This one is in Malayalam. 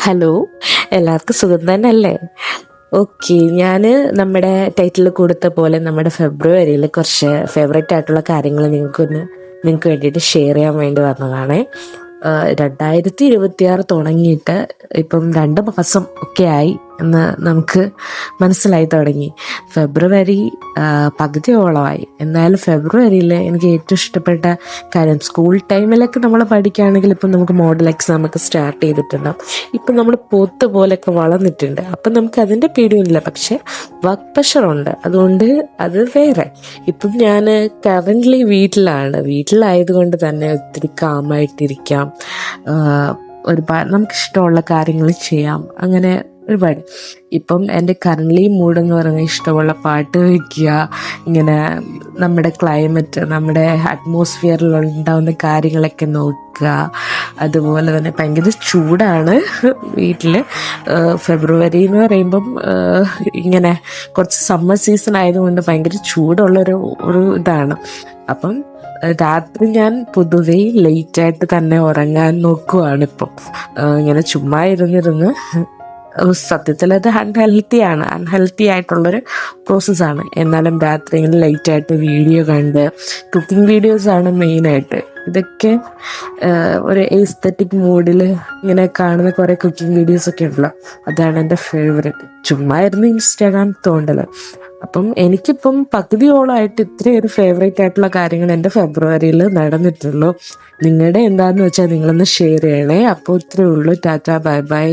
ഹലോ, എല്ലാവർക്കും സുഖം തന്നെയല്ലേ? ഓക്കെ, ഞാൻ നമ്മുടെ ടൈറ്റിൽ കൊടുത്ത പോലെ നമ്മുടെ ഫെബ്രുവരിയിൽ കുറച്ച് ഫേവറേറ്റ് ആയിട്ടുള്ള കാര്യങ്ങൾ നിങ്ങൾക്ക് വേണ്ടിയിട്ട് ഷെയർ ചെയ്യാൻ വേണ്ടി വന്നതാണ്. 2026 തുടങ്ങിയിട്ട് ഇപ്പം 2 മാസം ഒക്കെ ആയി എന്ന് നമുക്ക് മനസ്സിലായി തുടങ്ങി. ഫെബ്രുവരി പകുതിയോളമായി. എന്നാലും ഫെബ്രുവരിയിൽ എനിക്ക് ഏറ്റവും ഇഷ്ടപ്പെട്ട കാര്യം, സ്കൂൾ ടൈമിലൊക്കെ നമ്മൾ പഠിക്കുകയാണെങ്കിൽ ഇപ്പം നമുക്ക് മോഡൽ എക്സാം ഒക്കെ സ്റ്റാർട്ട് ചെയ്തിട്ടുണ്ടാകും. ഇപ്പം നമ്മൾ പോത്ത് പോലെയൊക്കെ വളർന്നിട്ടുണ്ട്. അപ്പം നമുക്ക് അതിൻ്റെ പേടിയൊന്നുമില്ല. പക്ഷെ വർക്ക് പ്രഷറുണ്ട്, അതുകൊണ്ട് അത് വേറെ. ഇപ്പം ഞാൻ കറൻ്റ്ലി വീട്ടിലായതുകൊണ്ട് തന്നെ ഒത്തിരി കാമായിട്ടിരിക്കാം, ഒരുപാട് നമുക്കിഷ്ടമുള്ള കാര്യങ്ങൾ ചെയ്യാം, അങ്ങനെ ഒരുപാട്. ഇപ്പം എൻ്റെ കറൻ്റ്ലി മൂഡെന്ന് പറയുന്നത് ഇഷ്ടമുള്ള പാട്ട് വയ്ക്കുക, ഇങ്ങനെ നമ്മുടെ ക്ലൈമറ്റ്, നമ്മുടെ അറ്റ്മോസ്ഫിയറിൽ ഉണ്ടാകുന്ന കാര്യങ്ങളൊക്കെ നോക്കുക. അതുപോലെ തന്നെ ഭയങ്കര ചൂടാണ് വീട്ടിൽ. ഫെബ്രുവരി എന്ന് പറയുമ്പം ഇങ്ങനെ കുറച്ച് സമ്മർ സീസൺ ആയതുകൊണ്ട് ഭയങ്കര ചൂടുള്ളൊരു ഇതാണ്. അപ്പം രാത്രി ഞാൻ പൊതുവേ ലേറ്റായിട്ട് തന്നെ ഉറങ്ങാൻ നോക്കുവാണ് ഇപ്പം. ഇങ്ങനെ ചുമ്മാ ഇരുന്നിരുന്ന് സത്യത്തിൽ അത് അൺഹെൽത്തി ആയിട്ടുള്ളൊരു പ്രോസസ്സാണ്. എന്നാലും രാത്രി ഇങ്ങനെ ലൈറ്റായിട്ട് വീഡിയോ കണ്ട്, കുക്കിംഗ് വീഡിയോസാണ് മെയിനായിട്ട്. ഇതൊക്കെ ഒരു എസ്തെറ്റിക് മൂഡിൽ ഇങ്ങനെ കാണുന്ന കുറേ കുക്കിംഗ് വീഡിയോസൊക്കെ ഉണ്ടല്ലോ, അതാണ് എൻ്റെ ഫേവറേറ്റ്. ചുമ്മാ ഇരുന്ന് ഇൻസ്റ്റാഗ്രാം തോണ്ടല്. അപ്പം എനിക്കിപ്പം പകുതിയോളമായിട്ട് ഇത്രയൊരു ഫേവറേറ്റ് ആയിട്ടുള്ള കാര്യങ്ങൾ എൻ്റെ ഫെബ്രുവരിയിൽ നടന്നിട്ടുള്ളൂ. നിങ്ങളുടെ എന്താണെന്ന് വെച്ചാൽ നിങ്ങളൊന്ന് ഷെയർ ചെയ്യണേ. അപ്പോൾ ഇത്രയേ ഉള്ളൂ. Tata, bye bye.